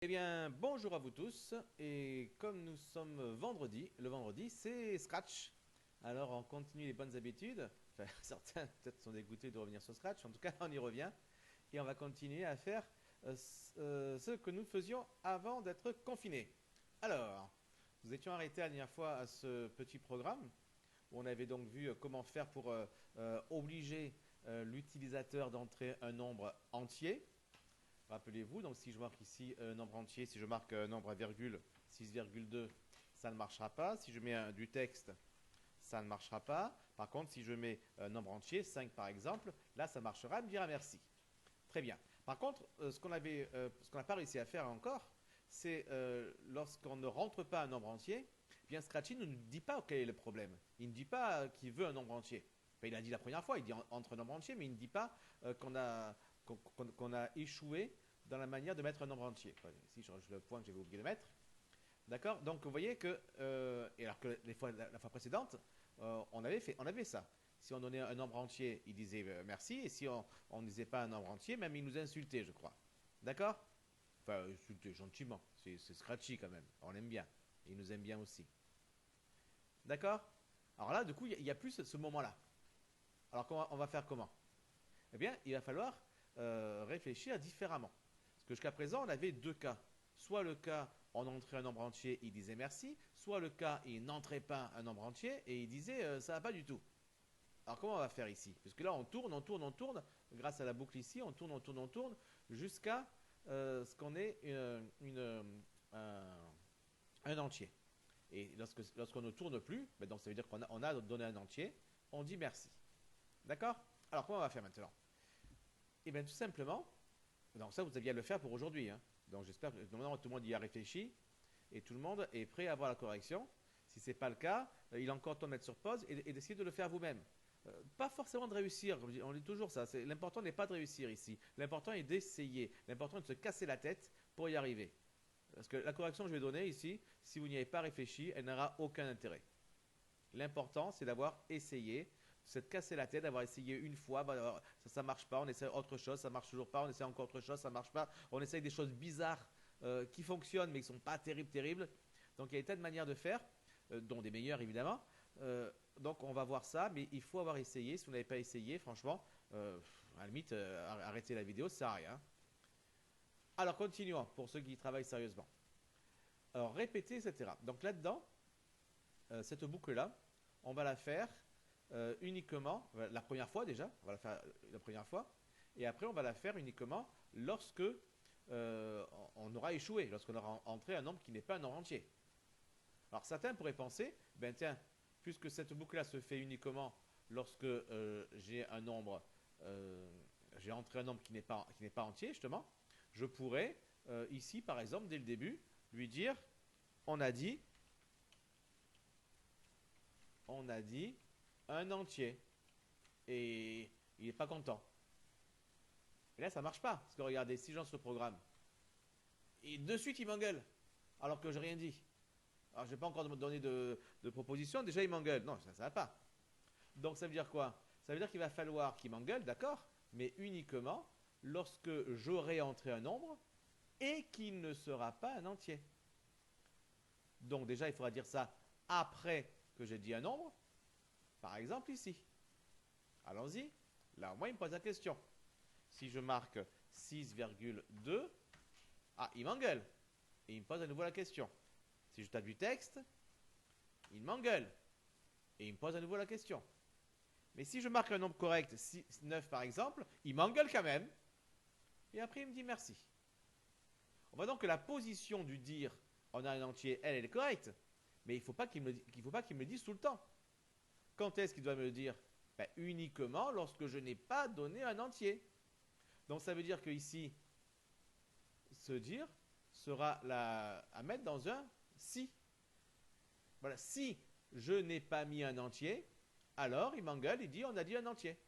Eh bien, bonjour à vous tous, et comme nous sommes vendredi, le vendredi c'est Scratch. Alors on continue les bonnes habitudes, enfin certains peut-être sont dégoûtés de revenir sur Scratch, en tout cas on y revient, et on va continuer à faire ce que nous faisions avant d'être confinés. Alors, nous étions arrêtés la dernière fois à ce petit programme, où on avait donc vu comment faire pour obliger l'utilisateur d'entrer un nombre entier. Rappelez-vous, donc si je marque ici un nombre entier, si je marque un nombre à virgule 6,2, ça ne marchera pas. Si je mets du texte, ça ne marchera pas. Par contre, si je mets un nombre entier, 5 par exemple, là ça marchera, elle me dira merci. Très bien. Par contre, ce qu'on n'a pas réussi à faire encore, c'est lorsqu'on ne rentre pas un nombre entier, eh bien Scratchy ne nous dit pas quel est le problème. Il ne dit pas qu'il veut un nombre entier. Enfin, il a dit la première fois, il dit entre un nombre entier, mais il ne dit pas qu'on a échoué dans la manière de mettre un nombre entier. Enfin, ici, je change le point que j'avais oublié de mettre. D'accord. Donc, vous voyez que, et alors que la fois précédente, on avait ça. Si on donnait un nombre entier, il disait merci, et si on ne disait pas un nombre entier, même il nous insultait, je crois. D'accord. Enfin, insultait gentiment. C'est Scratchy quand même. On l'aime bien. Et il nous aime bien aussi. D'accord. Alors là, du coup, il n'y a plus ce moment-là. Alors, on va faire comment? Eh bien, il va falloir réfléchir différemment. Parce que jusqu'à présent, on avait deux cas. Soit le cas, on entrait un nombre entier, il disait merci. Soit le cas, il n'entrait pas un nombre entier et il disait ça va pas du tout. Alors comment on va faire ici? Parce que là, on tourne, on tourne, on tourne. Grâce à la boucle ici, on tourne, on tourne, on tourne, jusqu'à ce qu'on ait un entier. Et lorsqu'on ne tourne plus, ben donc ça veut dire qu'on a donné un entier, on dit merci. D'accord? Alors comment on va faire maintenant? Eh bien tout simplement, donc ça vous aviez à le faire pour aujourd'hui. Hein. Donc j'espère que maintenant tout le monde y a réfléchi et tout le monde est prêt à avoir la correction. Si ce n'est pas le cas, il est encore temps de mettre sur pause et d'essayer de le faire vous-même. Pas forcément de réussir, on dit toujours ça. L'important n'est pas de réussir ici. L'important est d'essayer. L'important est de se casser la tête pour y arriver. Parce que la correction que je vais donner ici, si vous n'y avez pas réfléchi, elle n'aura aucun intérêt. L'important, c'est d'avoir essayé, de se casser la tête, d'avoir essayé une fois, bah, ça marche pas, on essaie autre chose, ça marche toujours pas, on essaie encore autre chose, ça marche pas, on essaye des choses bizarres qui fonctionnent mais qui sont pas terribles. Donc il y a des tas de manières de faire, dont des meilleures évidemment. Donc on va voir ça, mais il faut avoir essayé. Si vous n'avez pas essayé, franchement, à la limite, arrêtez la vidéo, ça sert à rien. Alors continuons pour ceux qui travaillent sérieusement. Alors répéter, etc. Donc là-dedans, cette boucle-là, on va la faire uniquement, la première fois déjà, on va la faire la première fois, et après on va la faire uniquement lorsque on aura échoué, lorsqu'on aura entré un nombre qui n'est pas un nombre entier. Alors certains pourraient penser, ben tiens, puisque cette boucle-là se fait uniquement lorsque j'ai un nombre, j'ai entré un nombre qui n'est pas entier, justement, je pourrais ici, par exemple, dès le début, lui dire, on a dit un entier. Et il n'est pas content. Et là, ça marche pas. Parce que regardez, si je lance le programme, et de suite, il m'engueule. Alors que j'ai rien dit. Alors, je n'ai pas encore donné de proposition. Déjà, il m'engueule. Non, ça ne va pas. Donc, ça veut dire quoi? Ça veut dire qu'il va falloir qu'il m'engueule, d'accord, mais uniquement lorsque j'aurai entré un nombre et qu'il ne sera pas un entier. Donc, déjà, il faudra dire ça après que j'ai dit un nombre. Par exemple, ici. Allons-y. Là, au moins, il me pose la question. Si je marque 6,2, ah, il m'engueule. Et il me pose à nouveau la question. Si je tape du texte, il m'engueule. Et il me pose à nouveau la question. Mais si je marque un nombre correct, 9 par exemple, il m'engueule quand même. Et après, il me dit merci. On voit donc que la position du dire on a un entier, elle est correcte. Mais il ne faut pas qu'il me le dise tout le temps. Quand est-ce qu'il doit me le dire? Ben, uniquement lorsque je n'ai pas donné un entier. Donc ça veut dire que ici, se dire sera à mettre dans un si. Voilà, si je n'ai pas mis un entier, alors il m'engueule, il dit on a dit un entier.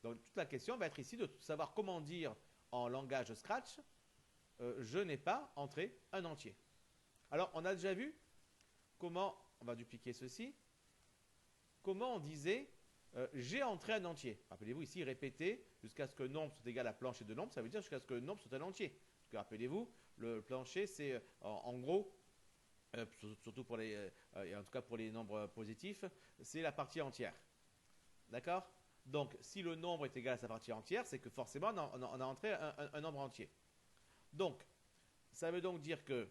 Donc toute la question va être ici de savoir comment dire en langage Scratch je n'ai pas entré un entier. Alors on a déjà vu comment, on va dupliquer ceci, comment on disait j'ai entré un entier. Rappelez-vous ici, répétez jusqu'à ce que nombre soit égal à plancher de nombre, ça veut dire jusqu'à ce que nombre soit un entier. Parce que rappelez-vous, Le plancher, c'est en gros, surtout pour et en tout cas pour les nombres positifs, c'est la partie entière. D'accord? Donc, si le nombre est égal à sa partie entière, c'est que forcément, on a entré un nombre entier. Donc, ça veut donc dire que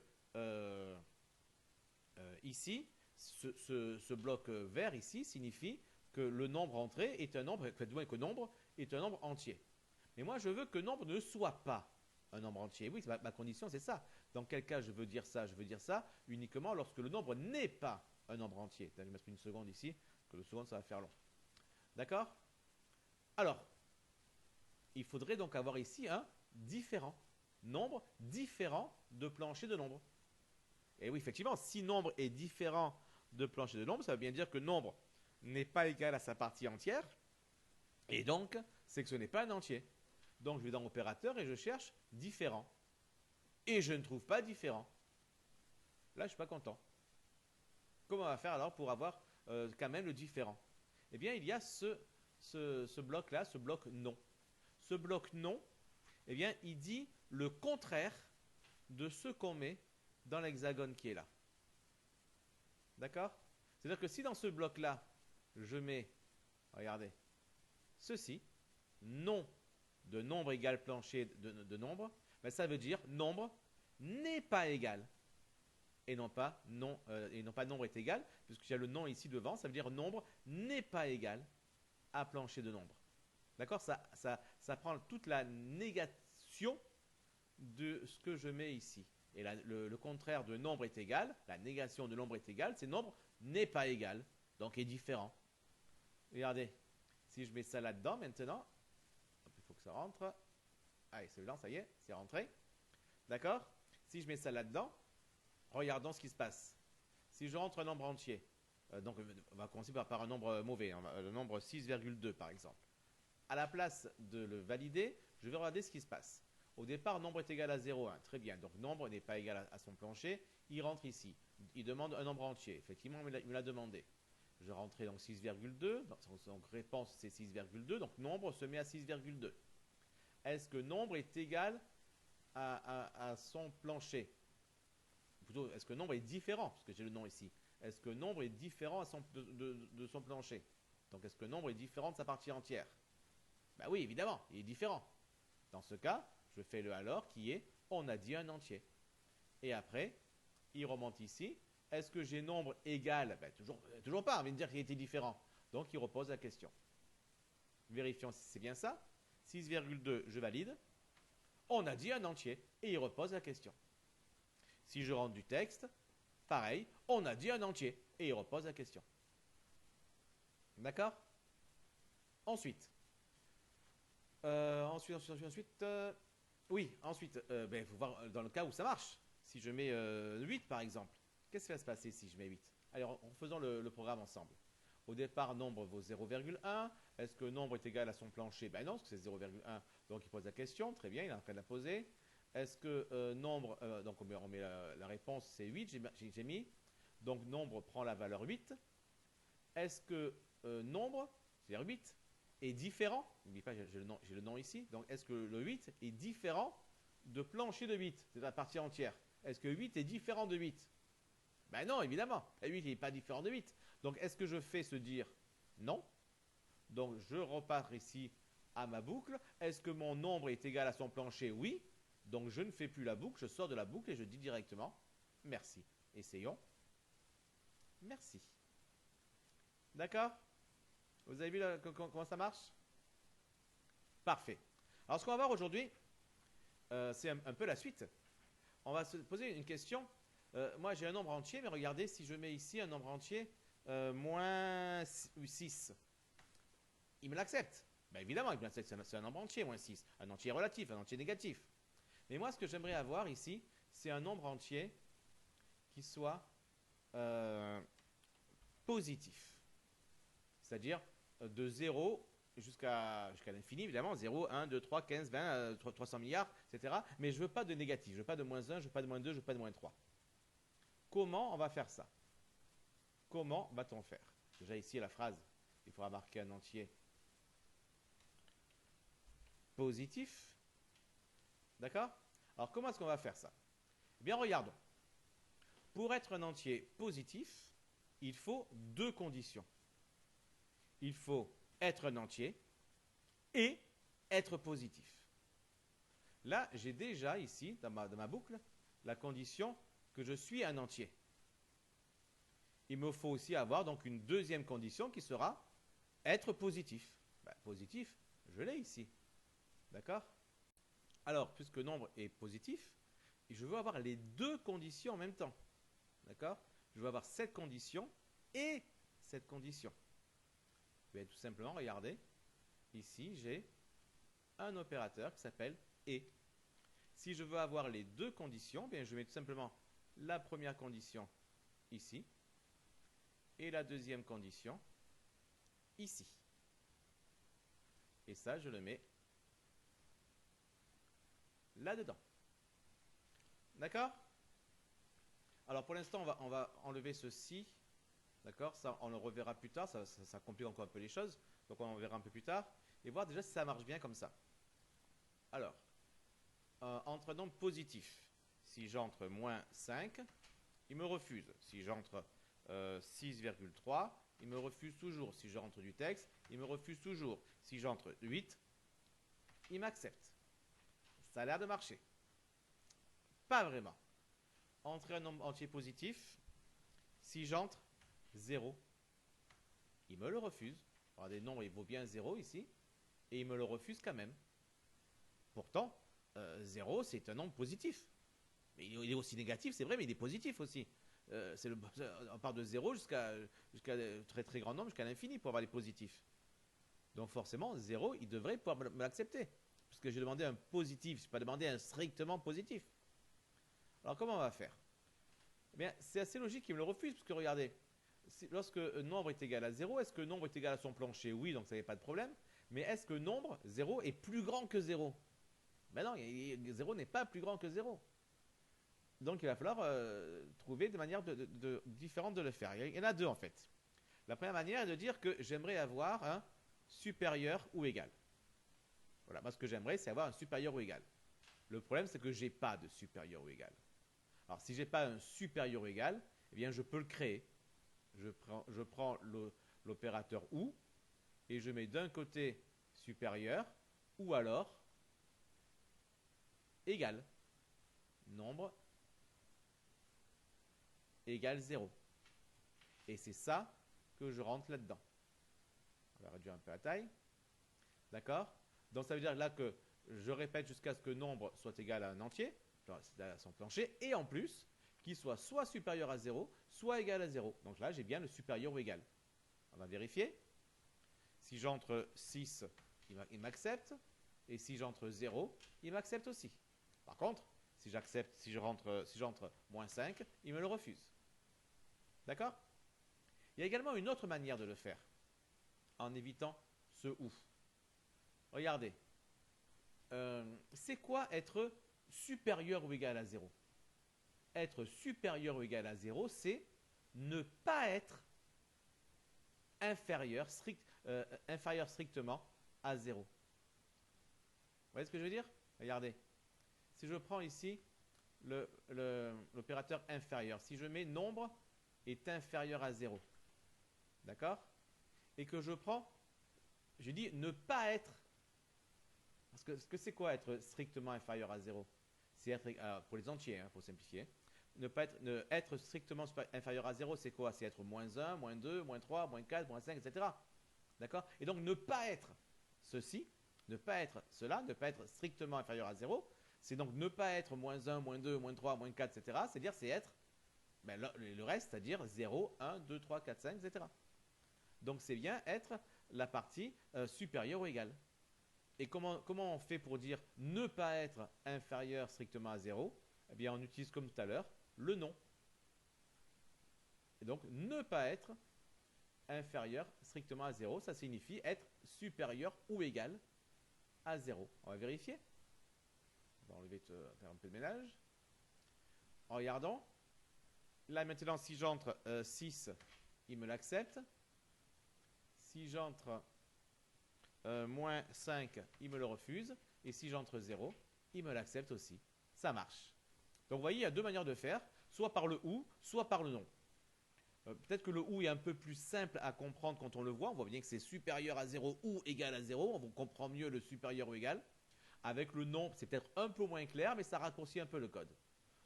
ici, ce bloc vert ici signifie que le nombre entré est un nombre, du moins que nombre est un nombre entier. Mais moi, je veux que nombre ne soit pas un nombre entier. Oui, ma condition, c'est ça. Dans quel cas je veux dire ça? Je veux dire ça uniquement lorsque le nombre n'est pas un nombre entier. Je vais mettre une seconde ici, que le seconde, ça va faire long. D'accord? Alors, il faudrait donc avoir ici un différent. Nombre différent de plancher de nombre. Et oui, effectivement, si nombre est différent de plancher de nombre, ça veut bien dire que nombre n'est pas égal à sa partie entière. Et donc, c'est que ce n'est pas un entier. Donc, je vais dans opérateur et je cherche différent. Et je ne trouve pas différent. Là, je ne suis pas content. Comment on va faire alors pour avoir quand même le différent? Eh bien, il y a ce bloc-là, ce bloc non. Ce bloc non, eh bien, il dit le contraire de ce qu'on met dans l'hexagone qui est là. D'accord? C'est-à-dire que si dans ce bloc-là, je mets, regardez, ceci, non de nombre égal plancher de nombre, ben ça veut dire nombre n'est pas égal. Et non pas nombre est égal, puisqu'il y a le non ici devant, ça veut dire nombre n'est pas égal à plancher de nombre. D'accord? Ça prend toute la négation de ce que je mets ici. Et le contraire de nombre est égal, la négation de nombre est égal, c'est nombre n'est pas égal, donc est différent. Regardez, si je mets ça là-dedans maintenant, il faut que ça rentre. Allez, c'est blanc, ça y est, c'est rentré. D'accord? Si je mets ça là-dedans, regardons ce qui se passe. Si je rentre un nombre entier, donc on va commencer par un nombre mauvais, le nombre 6,2 par exemple. À la place de le valider, je vais regarder ce qui se passe. Au départ, nombre est égal à 0,1. Très bien. Donc, nombre n'est pas égal à son plancher. Il rentre ici. Il demande un nombre entier. Effectivement, il me l'a demandé. Je rentrais donc 6,2. Donc, réponse, c'est 6,2. Donc, nombre se met à 6,2. Est-ce que nombre est égal à son plancher? Plutôt, est-ce que nombre est différent? Parce que j'ai le nom ici. Est-ce que nombre est différent de son plancher? Donc, est-ce que nombre est différent de sa partie entière? Ben oui, évidemment, il est différent. Dans ce cas, je fais le alors qui est on a dit un entier. Et après, il remonte ici. Est-ce que j'ai nombre égal? Ben, toujours pas, on vient de dire qu'il était différent. Donc il repose la question. Vérifions si c'est bien ça. 6,2, je valide. On a dit un entier. Et il repose la question. Si je rentre du texte, pareil, on a dit un entier. Et il repose la question. D'accord? Ensuite. Ensuite, il faut voir dans le cas où ça marche. Si je mets 8 par exemple, qu'est-ce qui va se passer si je mets 8? Alors, faisons le programme ensemble. Au départ, nombre vaut 0,1. Est-ce que nombre est égal à son plancher? Ben non, parce que c'est 0,1. Donc, il pose la question. Très bien, il est en train de la poser. Est-ce que nombre... donc, on met la réponse, c'est 8. J'ai mis. Donc, nombre prend la valeur 8. Est-ce que nombre, c'est-à-dire 8, est différent? N'oublie pas, j'ai le nom ici. Donc, est-ce que le 8 est différent de plancher de 8? C'est la partie entière. Est-ce que 8 est différent de 8? Ben non, évidemment. 8 n'est pas différent de 8. Donc, est-ce que je fais se dire non? Donc, je repars ici à ma boucle. Est-ce que mon nombre est égal à son plancher? Oui. Donc, je ne fais plus la boucle. Je sors de la boucle et je dis directement merci. Essayons. Merci. D'accord? Vous avez vu comment ça marche? Parfait. Alors, ce qu'on va voir aujourd'hui, c'est un peu la suite. On va se poser une question. Moi, j'ai un nombre entier, mais regardez, si je mets ici un nombre entier, moins 6, il me l'accepte. Ben évidemment, il me l'accepte, c'est un nombre entier, moins 6. Un entier relatif, un entier négatif. Mais moi, ce que j'aimerais avoir ici, c'est un nombre entier qui soit positif. C'est-à-dire de 0 jusqu'à l'infini, évidemment, 0, 1, 2, 3, 15, 20, 300 milliards, etc. Mais je ne veux pas de négatif, je ne veux pas de moins 1, je ne veux pas de moins 2, je ne veux pas de moins 3. Comment on va faire ça? Comment va-t-on faire? Déjà ici, la phrase, il faudra marquer un entier positif. D'accord? Alors, comment est-ce qu'on va faire ça? Bien, regardons. Pour être un entier positif, il faut deux conditions. Il faut être un entier et être positif. Là, j'ai déjà ici, dans ma boucle, la condition que je suis un entier. Il me faut aussi avoir donc une deuxième condition qui sera être positif. Ben, positif, je l'ai ici. D'accord? Alors, puisque nombre est positif, je veux avoir les deux conditions en même temps. D'accord? Je veux avoir cette condition et cette condition. Bien, tout simplement, regardez. Ici, j'ai un opérateur qui s'appelle et. Si je veux avoir les deux conditions, bien, je mets tout simplement la première condition ici et la deuxième condition ici. Et ça, je le mets là-dedans. D'accord? Alors, pour l'instant, on va enlever ceci. D'accord? Ça, on le reverra plus tard. Ça complique encore un peu les choses. Donc, on en verra un peu plus tard. Et voir déjà si ça marche bien comme ça. Alors, entre un nombre positif, si j'entre moins 5, il me refuse. Si j'entre 6,3, il me refuse toujours. Si j'entre du texte, il me refuse toujours. Si j'entre 8, il m'accepte. Ça a l'air de marcher. Pas vraiment. Entrer un nombre entier positif, si j'entre 0, il me le refuse. Regardez, non, il vaut bien 0 ici, et il me le refuse quand même. Pourtant, 0, c'est un nombre positif. Mais il est aussi négatif, c'est vrai, mais il est positif aussi. On part de 0 jusqu'à très très grand nombre, jusqu'à l'infini pour avoir les positifs. Donc forcément, 0, il devrait pouvoir me l'accepter. Puisque j'ai demandé un positif, je n'ai pas demandé un strictement positif. Alors comment on va faire? Eh bien, c'est assez logique qu'il me le refuse, puisque regardez, lorsque nombre est égal à 0, est-ce que nombre est égal à son plancher? Oui, donc ça n'est pas de problème. Mais est-ce que nombre, 0, est plus grand que 0? Ben non, 0 n'est pas plus grand que 0. Donc il va falloir trouver des manières différentes de le faire. Il y en a deux en fait. La première manière est de dire que j'aimerais avoir un supérieur ou égal. Voilà, moi ce que j'aimerais c'est avoir un supérieur ou égal. Le problème c'est que je n'ai pas de supérieur ou égal. Alors si je n'ai pas un supérieur ou égal, eh bien je peux le créer. Je prends l'opérateur ou et je mets d'un côté supérieur ou alors égal. Nombre égale 0. Et c'est ça que je rentre là-dedans. On va réduire un peu la taille. D'accord? Donc ça veut dire là que je répète jusqu'à ce que nombre soit égal à un entier, à son plancher, et en plus, qu'il soit supérieur à 0, soit égal à 0. Donc là, j'ai bien le supérieur ou égal. On va vérifier. Si j'entre 6, il m'accepte. Et si j'entre 0, il m'accepte aussi. Par contre, si j'entre moins 5, il me le refuse. D'accord? Il y a également une autre manière de le faire, en évitant ce ou. Regardez. C'est quoi être supérieur ou égal à 0? Être supérieur ou égal à 0, c'est ne pas être inférieur strictement à 0. Vous voyez ce que je veux dire? Regardez. Si je prends ici l'opérateur inférieur, si je mets nombre est inférieur à 0, d'accord? Et que je prends, je dis ne pas être, parce que c'est quoi être strictement inférieur à 0? C'est être, pour les entiers, pour simplifier, être strictement inférieur à 0, c'est quoi? C'est être moins 1, moins 2, moins 3, moins 4, moins 5, etc. D'accord? Et donc ne pas être ceci, ne pas être cela, ne pas être strictement inférieur à 0, c'est donc ne pas être moins 1, moins 2, moins 3, moins 4, etc. C'est-à-dire c'est être le reste, c'est-à-dire 0, 1, 2, 3, 4, 5, etc. Donc c'est bien être la partie supérieure ou égale. Et comment on fait pour dire ne pas être inférieur strictement à 0? Eh bien on utilise comme tout à l'heure le non. Et donc ne pas être inférieur strictement à 0, ça signifie être supérieur ou égal à 0. On va vérifier. On va enlever, faire un peu de ménage. En regardant. Là maintenant, si j'entre 6, il me l'accepte. Si j'entre moins 5, il me le refuse. Et si j'entre 0, il me l'accepte aussi. Ça marche. Donc vous voyez, il y a deux manières de faire, soit par le ou, soit par le non. Peut-être que le ou est un peu plus simple à comprendre quand on le voit. On voit bien que c'est supérieur à 0 ou égal à 0. On comprend mieux le supérieur ou égal. Avec le non, c'est peut-être un peu moins clair, mais ça raccourcit un peu le code.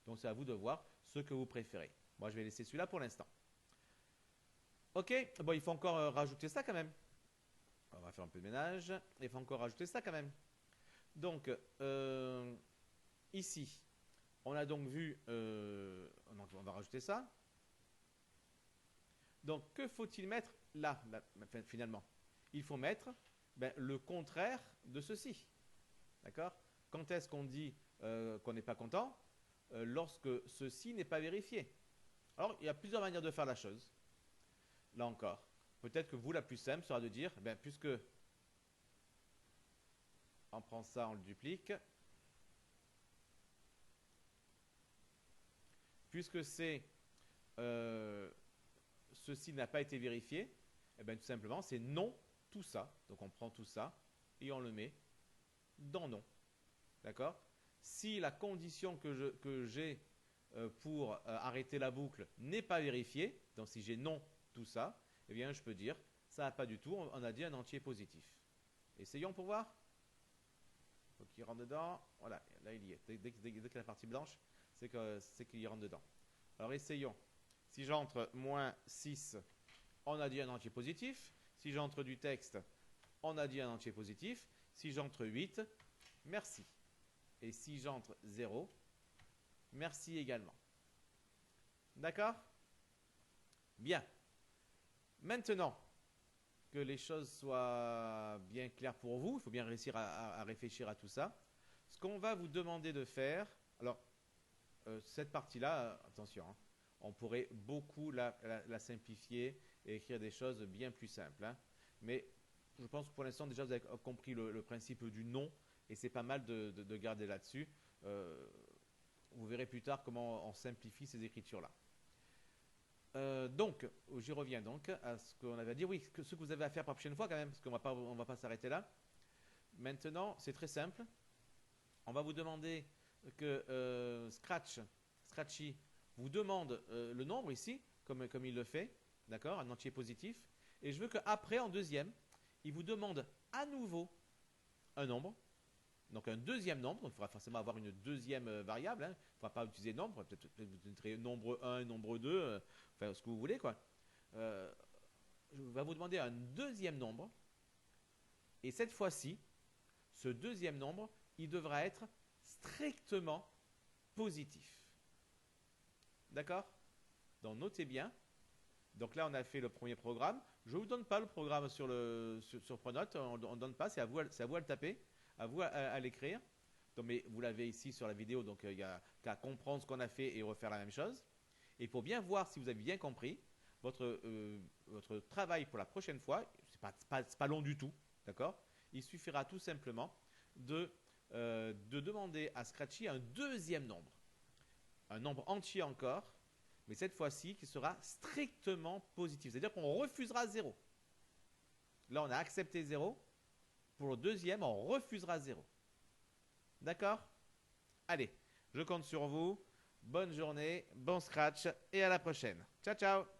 Donc c'est à vous de voir ce que vous préférez. Moi, je vais laisser celui-là pour l'instant. Ok, bon, il faut encore rajouter ça quand même. On va faire un peu de ménage. Il faut encore rajouter ça quand même. Donc, ici, on a donc vu... on va rajouter ça. Donc, que faut-il mettre là, finalement? Il faut mettre le contraire de ceci. D'accord? Quand est-ce qu'on dit qu'on n'est pas content? Lorsque ceci n'est pas vérifié. Alors, il y a plusieurs manières de faire la chose. Là encore. Peut-être que vous, la plus simple sera de dire, puisque on prend ça, on le duplique. Puisque c'est ceci n'a pas été vérifié, tout simplement, c'est non tout ça. Donc, on prend tout ça et on le met dans non. D'accord? Si la condition que j'ai pour arrêter la boucle n'est pas vérifiée, donc si j'ai non tout ça, eh bien je peux dire ça n'a pas du tout, on a dit un entier positif. Essayons pour voir. Il faut qu'il rentre dedans. Voilà, là il y est. Dès que la partie blanche, c'est qu'il rentre dedans. Alors essayons. Si j'entre moins 6, on a dit un entier positif. Si j'entre du texte, on a dit un entier positif. Si j'entre 8, merci. Et si j'entre 0, merci également. D'accord? Bien. Maintenant que les choses soient bien claires pour vous, il faut bien réussir à réfléchir à tout ça. Ce qu'on va vous demander de faire, alors cette partie-là, attention, hein, on pourrait beaucoup la simplifier et écrire des choses bien plus simples. Hein. Mais je pense que pour l'instant, déjà, vous avez compris le principe du non et c'est pas mal de garder là-dessus. Vous verrez plus tard comment on simplifie ces écritures-là. Donc, j'y reviens donc à ce qu'on avait à dire. Oui, ce que vous avez à faire pour la prochaine fois quand même, parce qu'on va pas s'arrêter là. Maintenant, c'est très simple. On va vous demander que Scratchy vous demande le nombre ici, comme il le fait, d'accord, un entier positif. Et je veux qu'après, en deuxième, il vous demande à nouveau un nombre. Donc un deuxième nombre, donc il faudra forcément avoir une deuxième variable, hein. Il ne faudra pas utiliser nombre, peut-être vous utiliserez nombre 1, nombre 2, enfin ce que vous voulez quoi. Je vais vous demander un deuxième nombre, et cette fois-ci, ce deuxième nombre, il devra être strictement positif. D'accord? Donc notez bien. Donc là on a fait le premier programme. Je ne vous donne pas le programme sur Pronote, on ne donne pas, c'est à vous à le taper. À vous à l'écrire. Mais vous l'avez ici sur la vidéo, donc il n'y a qu'à comprendre ce qu'on a fait et refaire la même chose. Et pour bien voir si vous avez bien compris, votre travail pour la prochaine fois, c'est pas long du tout, d'accord? Il suffira tout simplement de demander à Scratchy un deuxième nombre. Un nombre entier encore, mais cette fois-ci qui sera strictement positif. C'est-à-dire qu'on refusera 0. Là, on a accepté 0. Pour le deuxième, on refusera 0. D'accord? Allez, je compte sur vous. Bonne journée, bon scratch et à la prochaine. Ciao, ciao!